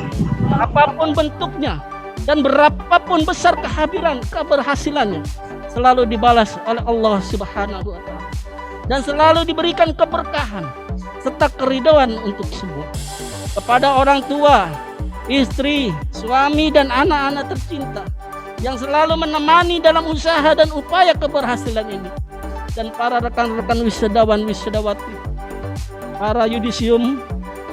apapun bentuknya dan berapapun besar keberhasilannya, selalu dibalas oleh Allah Subhanahu wa Ta'ala, dan selalu diberikan keberkahan serta keridhaan untuk semua. Kepada orang tua, istri, suami, dan anak-anak tercinta yang selalu menemani dalam usaha dan upaya keberhasilan ini, dan para rekan-rekan wisudawan-wisudawati, para yudisium,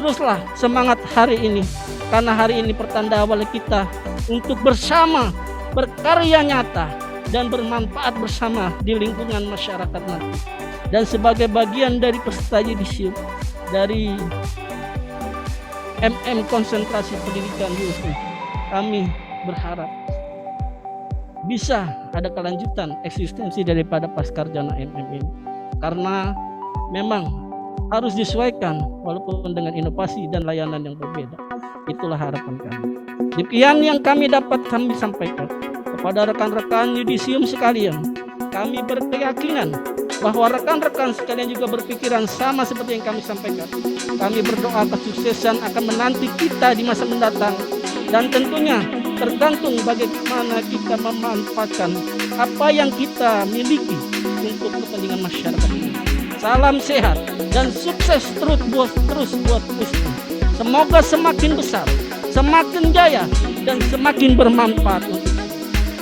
teruslah semangat hari ini, karena hari ini pertanda awal kita untuk bersama berkarya nyata dan bermanfaat bersama di lingkungan masyarakat nanti. Dan sebagai bagian dari peserta yudisium dari konsentrasi pendidikan di USNI, kami berharap bisa ada kelanjutan eksistensi daripada Pascarjana ini, karena memang harus disesuaikan walaupun dengan inovasi dan layanan yang berbeda. Itulah harapan kami. Demikian yang kami sampaikan kepada rekan-rekan yudisium sekalian. Kami berkeyakinan bahwa rekan-rekan sekalian juga berpikiran sama seperti yang kami sampaikan. Kami berdoa kesuksesan akan menanti kita di masa mendatang, dan tentunya tergantung bagaimana kita memanfaatkan apa yang kita miliki untuk kepentingan masyarakat ini. Salam sehat dan sukses terus buat USNI. Semoga semakin besar, semakin jaya, dan semakin bermanfaat untuk kita.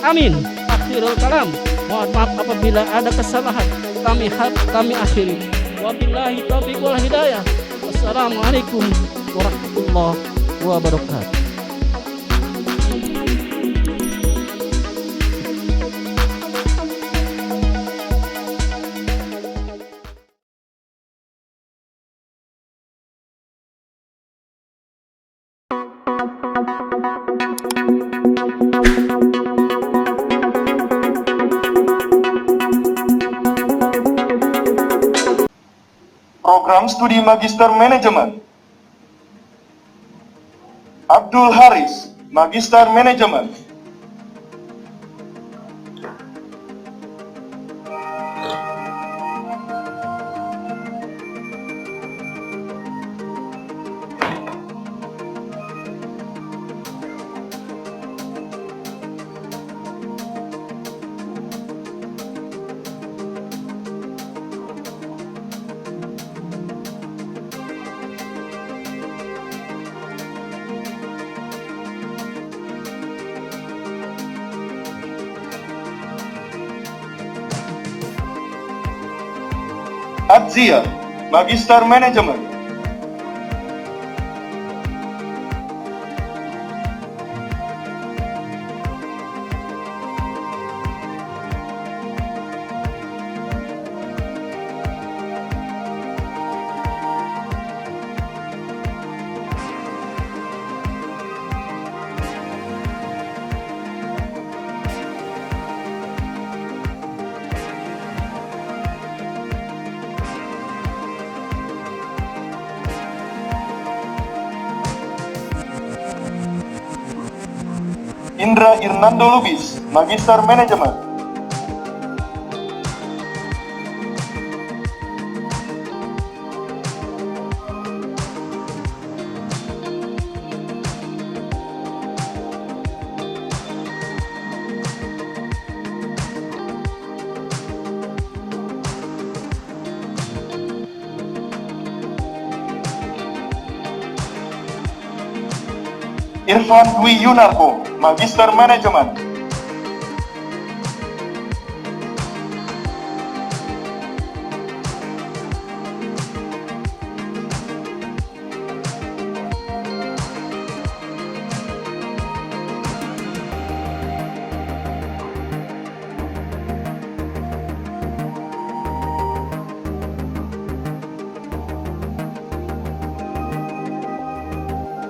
Amin. Akhirul kalam. Mohon maaf apabila ada kesalahan. Kami akhiri. Wabillahi taufiq wal hidayah. Wassalamualaikum warahmatullahi wabarakatuh. Program Studi Magister Manajemen. Abdul Haris, Magister Manajemen. Adzia, Magister Manajemen. Indra Irnando Lubis, Magister Manajemen. Irfan Dwi Yunarko, Magister Manajemen.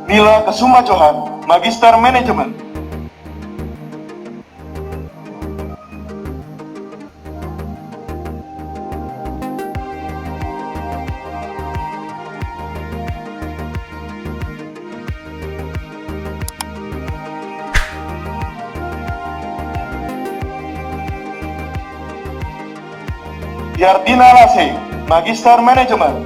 Nila Kesuma Johan, Magister Manajemen. Yardina Lase, Magister Manajemen.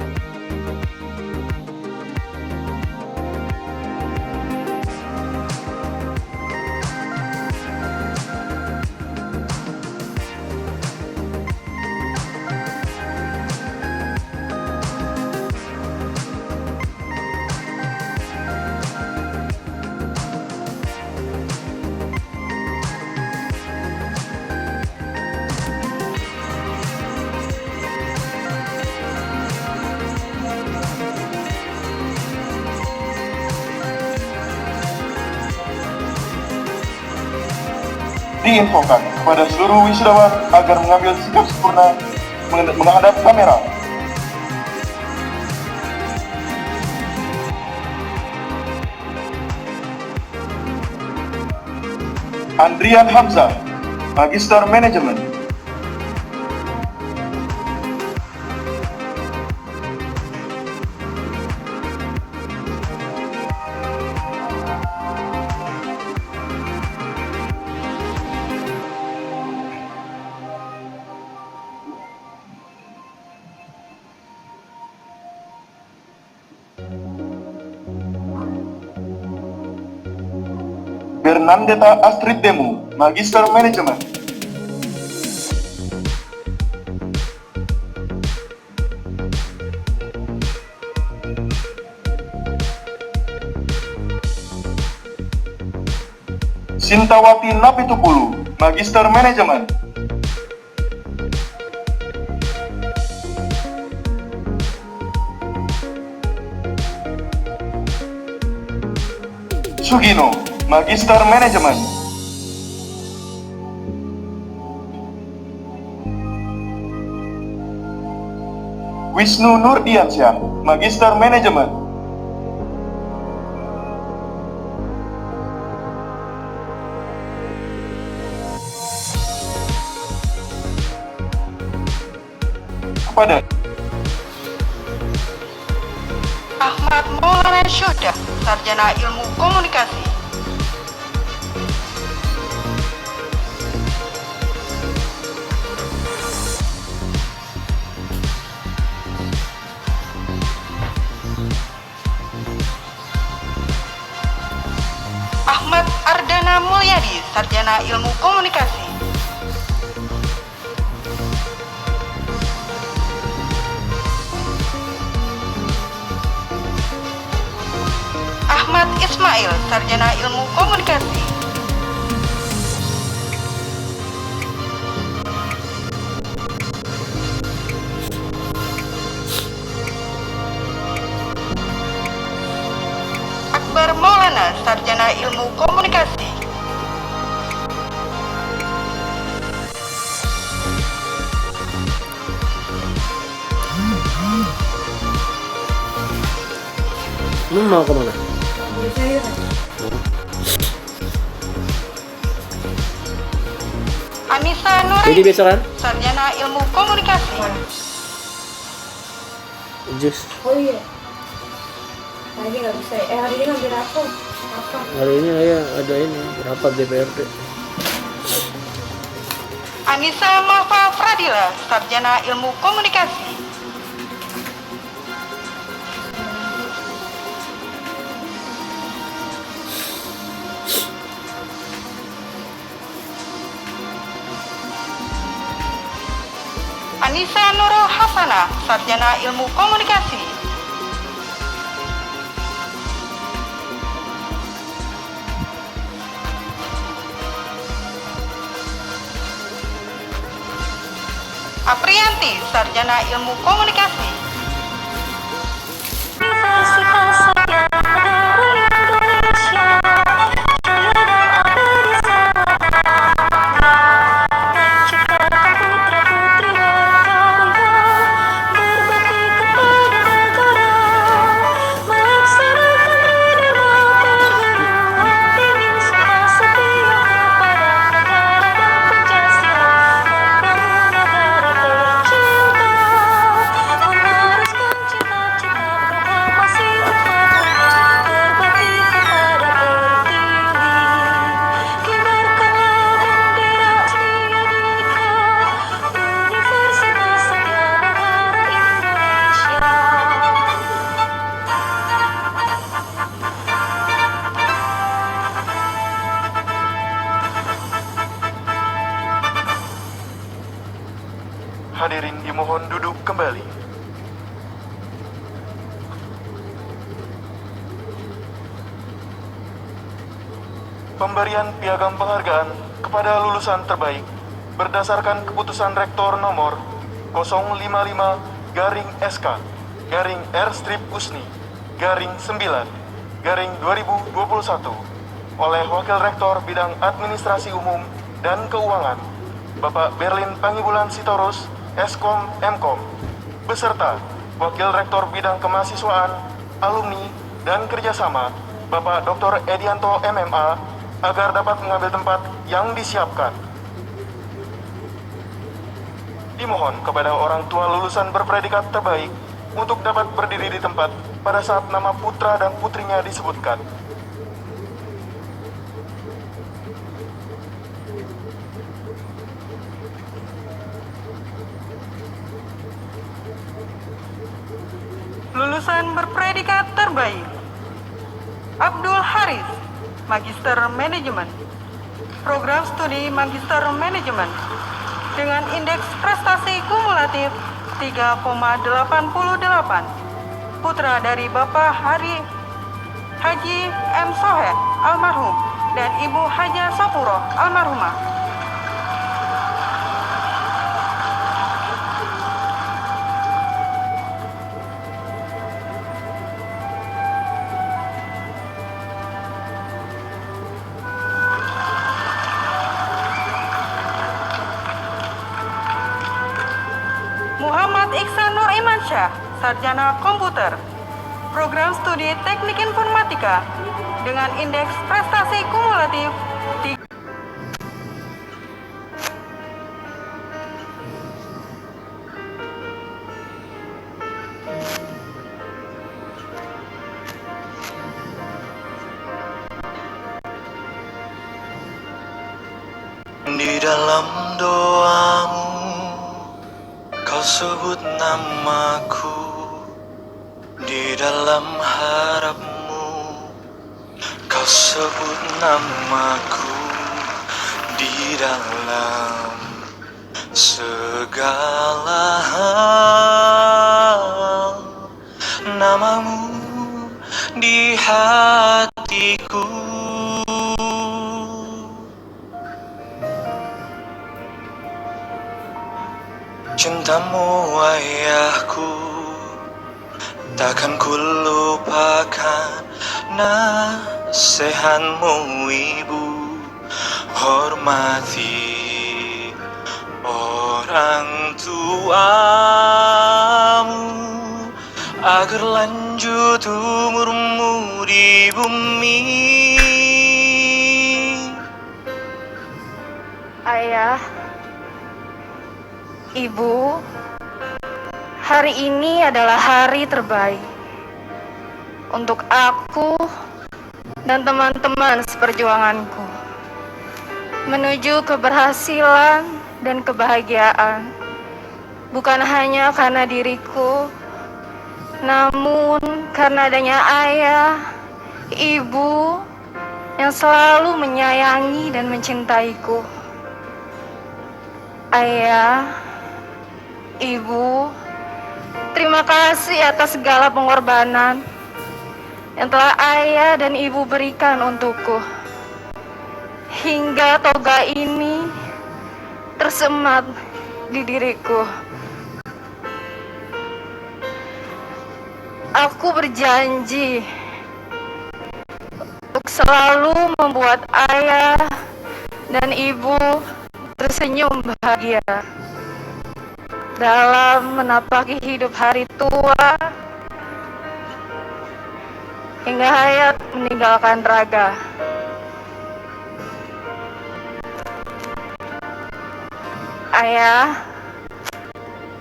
Diinfokan kepada seluruh wisudawan agar mengambil sikap sempurna menghadap kamera. Andrian Hamzah, Magister Manajemen. Bernandetta Astrid Demu, Magister Manajemen. Sintawati Napitupulu, Magister Manajemen. Sugino, Magister Manajemen. Wisnu Nurdiansyah, Magister Manajemen. Kepada Ahmad Maulana Syuhdah, Sarjana Ilmu Komunikasi. Ahmad Ardana Mulyadi, Sarjana Ilmu Komunikasi. Ahmad Ismail, Sarjana Ilmu Komunikasi. Akbar Maulana, Sarjana Ilmu Komunikasi. Lu mau kemana? Anissa Jadi Nuraini, besok kan? Sarjana Ilmu Komunikasi. Jus. Oh iya. Hari ini nggak bisa. Hari ini ngambil apa? Apa? Hari ini ya ada ini rapat DPRD. Anissa Mafa Fradila, Sarjana Ilmu Komunikasi. Anissa Nurul Hasanah, Sarjana Ilmu Komunikasi. Aprianti, Sarjana Ilmu Komunikasi. pemberian piagam penghargaan kepada lulusan terbaik berdasarkan keputusan Rektor nomor 055-R-Usni-9-2021 oleh Wakil Rektor Bidang Administrasi Umum dan Keuangan, Bapak Berlin Pangibulan Sitorus, Eskom Mkom, beserta Wakil Rektor Bidang Kemahasiswaan, Alumni, dan Kerjasama, Bapak Dr. Edianto MMA, agar dapat mengambil tempat yang disiapkan. Dimohon kepada orang tua lulusan berpredikat terbaik untuk dapat berdiri di tempat pada saat nama putra dan putrinya disebutkan. Lulusan berpredikat terbaik: Abdul Haris, Magister Manajemen, Program Studi Magister Manajemen, dengan indeks prestasi kumulatif 3,88, putra dari Bapak Haji M. Soher almarhum dan Ibu Haja Sapuro almarhumah. Muhammad Iksan Nur Imansyah, Sarjana Komputer, Program Studi Teknik Informatika, dengan indeks prestasi kumulatif Di dalam doamu kau sebut namaku, di dalam harapmu kau sebut namaku, di dalam segala hal namamu di hatiku. Cintamu ayahku, takkan ku lupakan. Nasihatmu ibu, hormati orang tuamu, agar lanjut umurmu di bumi. Ayah, Ibu, hari ini adalah hari terbaik untuk aku dan teman-teman seperjuanganku menuju keberhasilan dan kebahagiaan, bukan hanya karena diriku, namun karena adanya ayah, ibu yang selalu menyayangi dan mencintaiku. Ayah, Ibu, terima kasih atas segala pengorbanan yang telah ayah dan ibu berikan untukku, hingga toga ini tersemat di diriku. Aku berjanji untuk selalu membuat ayah dan ibu tersenyum bahagia dalam menapaki hidup hari tua hingga hayat meninggalkan raga. Ayah,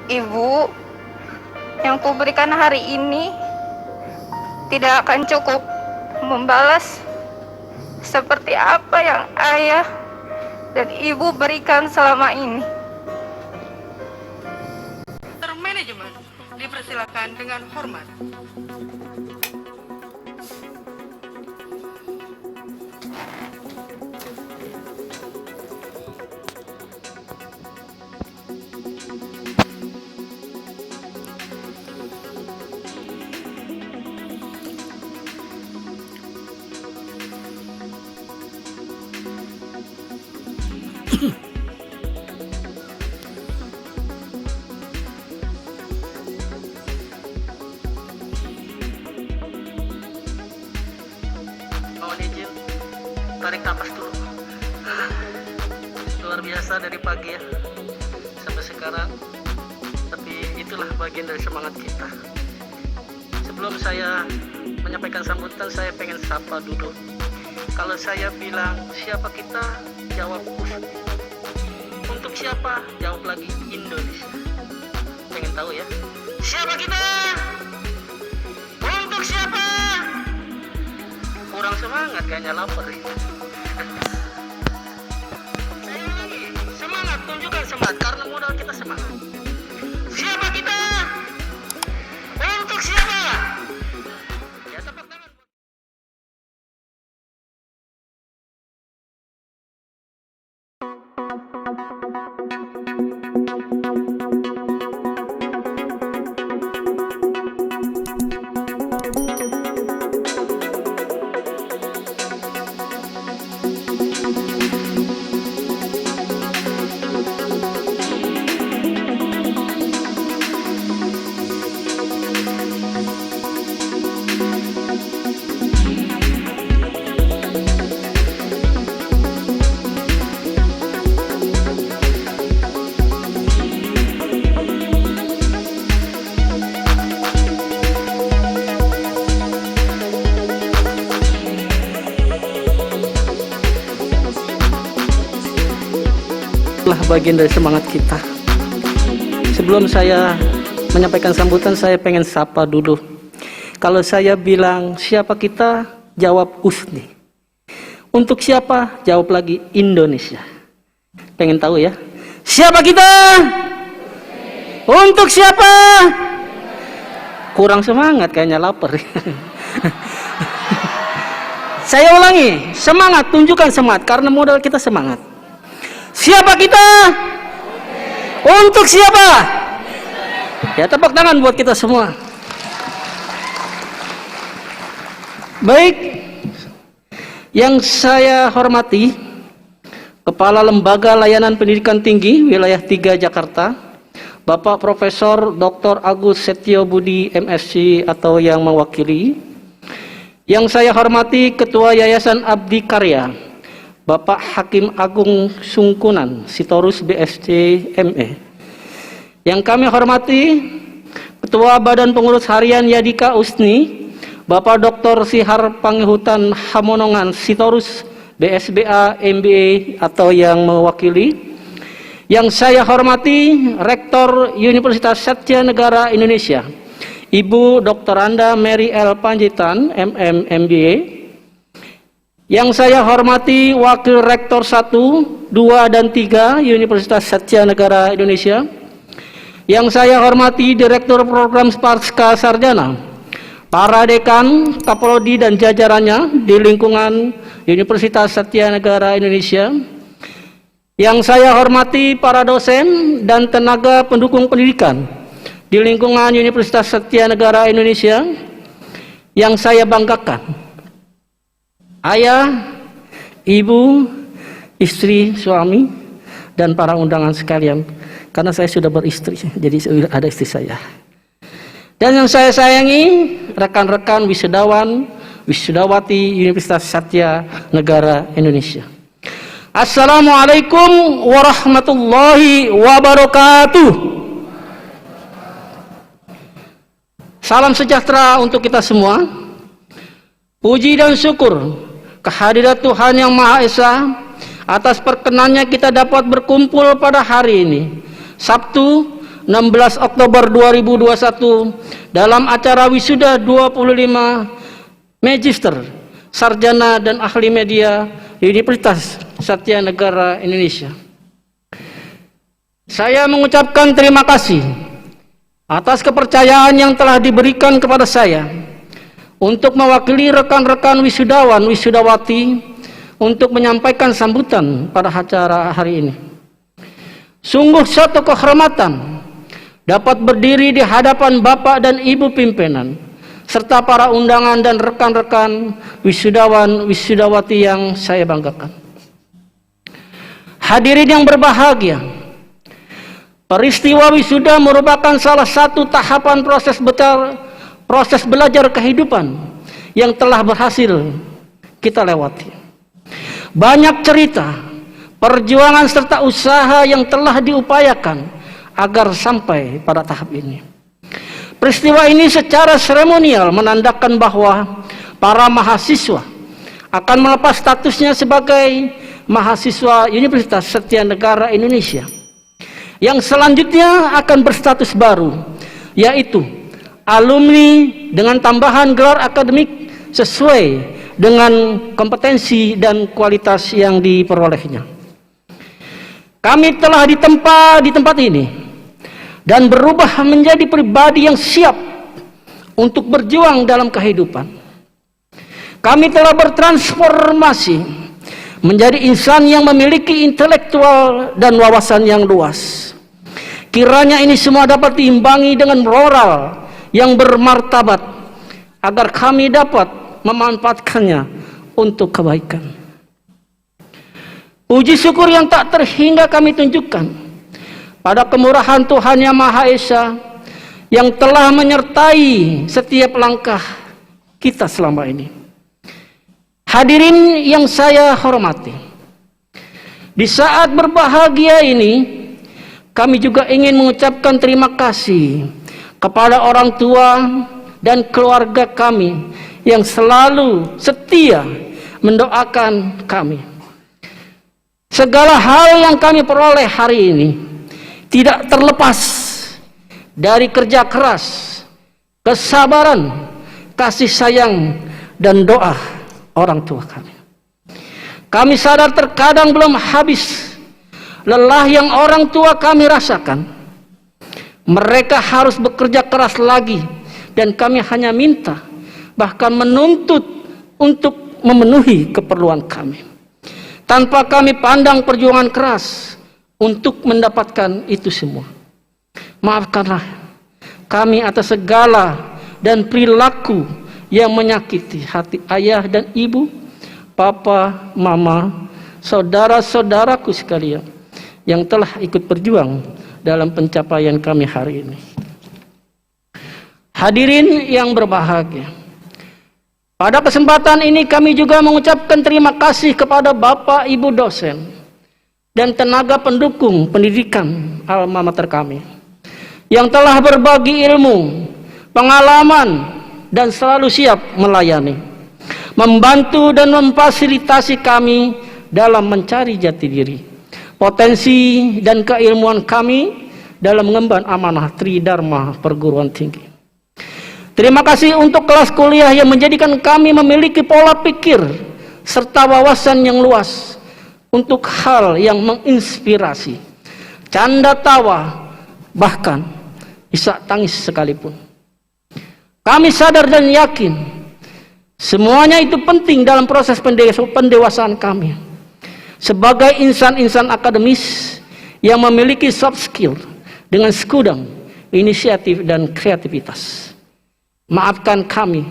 ibu, yang kuberikan hari ini tidak akan cukup membalas seperti apa yang ayah dan ibu berikan selama ini. Manajemen dipersilakan dengan hormat. Mohon izin, tarik napas dulu. Luar biasa dari pagi ya sampai sekarang. Tapi itulah bagian dari semangat kita. Sebelum saya menyampaikan sambutan, saya pengen sapa dulu. Kalau saya bilang siapa kita, jawab USNI. Untuk siapa, jawab lagi Indonesia. Pengen tahu ya? Siapa kita? Untuk siapa? Kurang semangat, kayaknya lapar. Saya ulangi, semangat, tunjukkan semangat, karena modal kita semangat. Siapa kita? Untuk siapa? Ya, tepuk tangan. Bagian dari semangat kita. Sebelum saya menyampaikan sambutan, saya pengen sapa dulu. Kalau saya bilang siapa kita, jawab USNI. Untuk siapa, jawab lagi Indonesia. Pengen tahu ya? Siapa kita? Untuk siapa? Kurang semangat, kayaknya lapar. Saya ulangi, semangat, tunjukkan semangat, karena modal kita semangat. Siapa kita? Untuk siapa? Ya, tepuk tangan buat kita semua. Baik, yang saya hormati Kepala Lembaga Layanan Pendidikan Tinggi Wilayah 3 Jakarta, Bapak Profesor Dr. Agus Setio Budi MSc atau yang mewakili. Yang saya hormati Ketua Yayasan Abdi Karya, Bapak Hakim Agung Sungkunan, Sitorus BSc ME. Yang kami hormati Ketua Badan Pengurus Harian Yadika USNI, Bapak Dr. Sihar Pangihutan Hamonongan, Sitorus BSBA MBA atau yang mewakili. Yang saya hormati Rektor Universitas Satya Negara Indonesia, Ibu Dr. Anda Mary L. Panjaitan, MM MBA. Yang saya hormati Wakil Rektor 1, 2, dan 3 Universitas Satya Negara Indonesia. Yang saya hormati Direktur Program Pasca Sarjana, para dekan, Kapolodi dan jajarannya di lingkungan Universitas Satya Negara Indonesia. Yang saya hormati para dosen dan tenaga pendukung pendidikan di lingkungan Universitas Satya Negara Indonesia. Yang saya banggakan, ayah, ibu, istri, suami, dan para undangan sekalian. Karena saya sudah beristri, jadi ada istri saya. Dan yang saya sayangi, rekan-rekan wisudawan, wisudawati Universitas Satya Negara Indonesia. Assalamualaikum warahmatullahi wabarakatuh. Salam sejahtera untuk kita semua. Puji dan syukur kehadirat Tuhan Yang Maha Esa atas perkenannya kita dapat berkumpul pada hari ini, Sabtu 16 Oktober 2021, dalam acara wisuda 25 Magister, Sarjana dan Ahli Media Universitas Satya Negara Indonesia. Saya mengucapkan terima kasih atas kepercayaan yang telah diberikan kepada saya untuk mewakili rekan-rekan wisudawan wisudawati untuk menyampaikan sambutan pada acara hari ini. Sungguh suatu kehormatan dapat berdiri di hadapan Bapak dan Ibu pimpinan serta para undangan dan rekan-rekan wisudawan wisudawati yang saya banggakan. Hadirin yang berbahagia, peristiwa wisuda merupakan salah satu tahapan proses belajar kehidupan yang telah berhasil kita lewati. Banyak cerita, perjuangan serta usaha yang telah diupayakan agar sampai pada tahap ini. Peristiwa ini secara seremonial menandakan bahwa para mahasiswa akan melepas statusnya sebagai mahasiswa Universitas Satya Negara Indonesia, yang selanjutnya akan berstatus baru, yaitu alumni dengan tambahan gelar akademik sesuai dengan kompetensi dan kualitas yang diperolehnya. Kami telah ditempa di tempat ini dan berubah menjadi pribadi yang siap untuk berjuang dalam kehidupan. Kami telah bertransformasi menjadi insan yang memiliki intelektual dan wawasan yang luas. Kiranya ini semua dapat diimbangi dengan moral yang bermartabat agar kami dapat memanfaatkannya untuk kebaikan. Puji syukur yang tak terhingga kami tunjukkan pada kemurahan Tuhan Yang Maha Esa yang telah menyertai setiap langkah kita selama ini. Hadirin yang saya hormati, di saat berbahagia ini kami juga ingin mengucapkan terima kasih kepada orang tua dan keluarga kami yang selalu setia mendoakan kami. Segala hal yang kami peroleh hari ini tidak terlepas dari kerja keras, kesabaran, kasih sayang, dan doa orang tua kami. Kami sadar terkadang belum habis lelah yang orang tua kami rasakan. Mereka harus bekerja keras lagi dan kami hanya minta, bahkan menuntut untuk memenuhi keperluan kami. Tanpa kami pandang perjuangan keras untuk mendapatkan itu semua. Maafkanlah kami atas segala dan perilaku yang menyakiti hati ayah dan ibu, papa, mama, saudara-saudaraku sekalian yang telah ikut berjuang dalam pencapaian kami hari ini. Hadirin yang berbahagia, pada kesempatan ini kami juga mengucapkan terima kasih kepada Bapak Ibu dosen dan tenaga pendukung pendidikan alma mater kami yang telah berbagi ilmu, pengalaman, dan selalu siap melayani, membantu dan memfasilitasi kami dalam mencari jati diri, potensi dan keilmuan kami dalam mengemban amanah Tridharma perguruan tinggi. Terima kasih untuk kelas kuliah yang menjadikan kami memiliki pola pikir serta wawasan yang luas untuk hal yang menginspirasi, canda tawa, bahkan isak tangis sekalipun. Kami sadar dan yakin semuanya itu penting dalam proses pendewasaan kami sebagai insan-insan akademis yang memiliki soft skill dengan segudang inisiatif dan kreativitas. Maafkan kami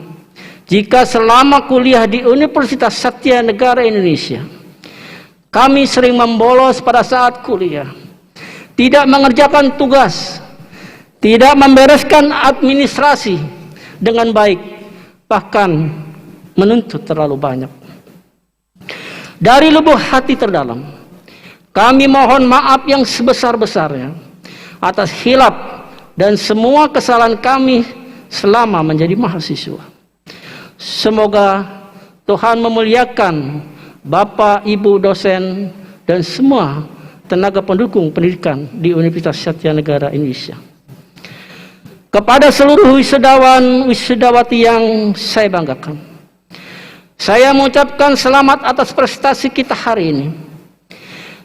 jika selama kuliah di Universitas Satya Negara Indonesia kami sering membolos pada saat kuliah, tidak mengerjakan tugas, tidak membereskan administrasi dengan baik, bahkan menuntut terlalu banyak. Dari lubuk hati terdalam, kami mohon maaf yang sebesar-besarnya atas hilaf dan semua kesalahan kami selama menjadi mahasiswa. Semoga Tuhan memuliakan Bapak, Ibu dosen, dan semua tenaga pendukung pendidikan di Universitas Satya Negara Indonesia. Kepada seluruh wisudawan, wisudawati yang saya banggakan, saya mengucapkan selamat atas prestasi kita hari ini.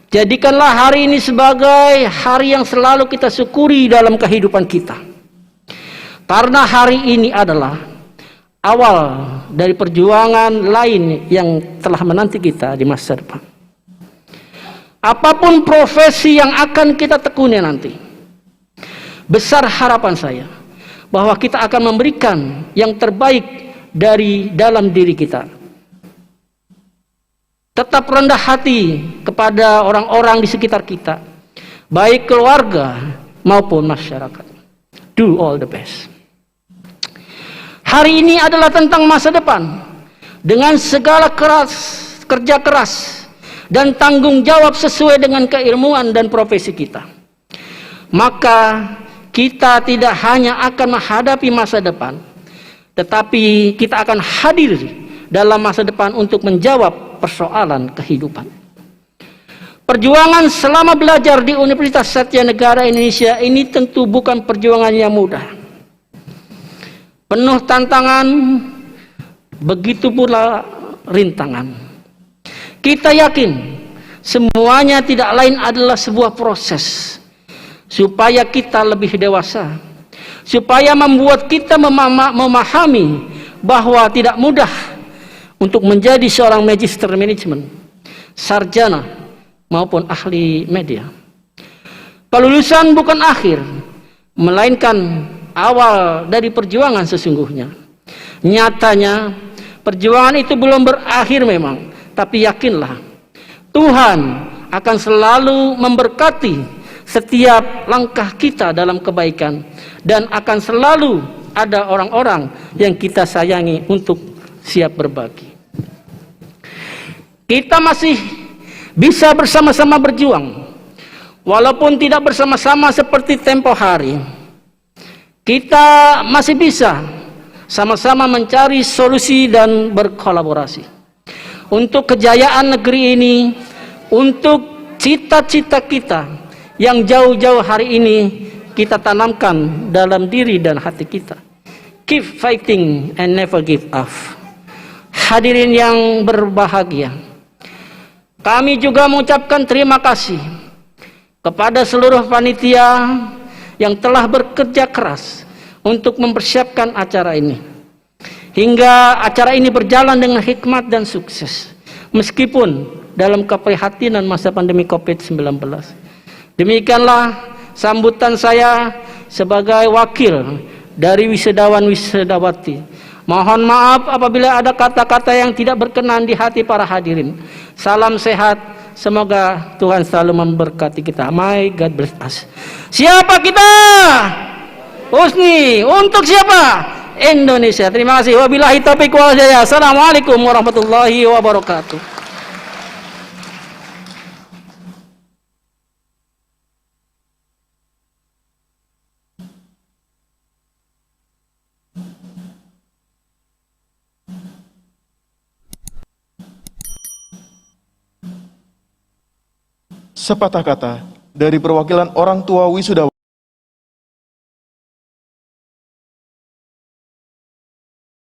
Jadikanlah hari ini sebagai hari yang selalu kita syukuri dalam kehidupan kita. Karena hari ini adalah awal dari perjuangan lain yang telah menanti kita di masa depan. Apapun profesi yang akan kita tekuni nanti, besar harapan saya bahwa kita akan memberikan yang terbaik dari dalam diri kita. tetap rendah hati kepada orang-orang di sekitar kita, baik keluarga maupun masyarakat. Do all the best. Hari ini adalah tentang masa depan. Dengan segala kerja keras dan tanggung jawab sesuai dengan keilmuan dan profesi kita, maka kita tidak hanya akan menghadapi masa depan, tetapi kita akan hadir dalam masa depan untuk menjawab persoalan kehidupan. Perjuangan selama belajar di Universitas Satya Negara Indonesia ini tentu bukan perjuangan yang mudah. Penuh tantangan, begitu pula rintangan. Kita yakin semuanya tidak lain adalah sebuah proses supaya kita lebih dewasa, supaya membuat kita memahami bahwa tidak mudah untuk menjadi seorang magister manajemen, sarjana maupun ahli media. Kelulusan bukan akhir, melainkan awal dari perjuangan sesungguhnya. Nyatanya perjuangan itu belum berakhir memang, tapi yakinlah Tuhan akan selalu memberkati setiap langkah kita dalam kebaikan, dan akan selalu ada orang-orang yang kita sayangi untuk siap berbagi. Kita masih bisa bersama-sama berjuang, walaupun tidak bersama-sama seperti tempo hari. Kita masih bisa sama-sama mencari solusi dan berkolaborasi untuk kejayaan negeri ini, untuk cita-cita kita yang jauh-jauh hari ini kita tanamkan dalam diri dan hati kita. Keep fighting and never give up. Hadirin yang berbahagia, kami juga mengucapkan terima kasih kepada seluruh panitia yang telah bekerja keras untuk mempersiapkan acara ini, hingga acara ini berjalan dengan hikmat dan sukses meskipun dalam keprihatinan masa pandemi COVID-19. Demikianlah sambutan saya sebagai wakil dari wisudawan-wisudawati. Mohon maaf apabila ada kata-kata yang tidak berkenan di hati para hadirin. Salam sehat, semoga Tuhan selalu memberkati kita. My God bless us. Siapa kita? Husni. Untuk siapa? Indonesia. Terima kasih. Wabillahi taufiq wal hidayah. Assalamualaikum warahmatullahi wabarakatuh. Sepatah kata dari perwakilan orang tua wisudawan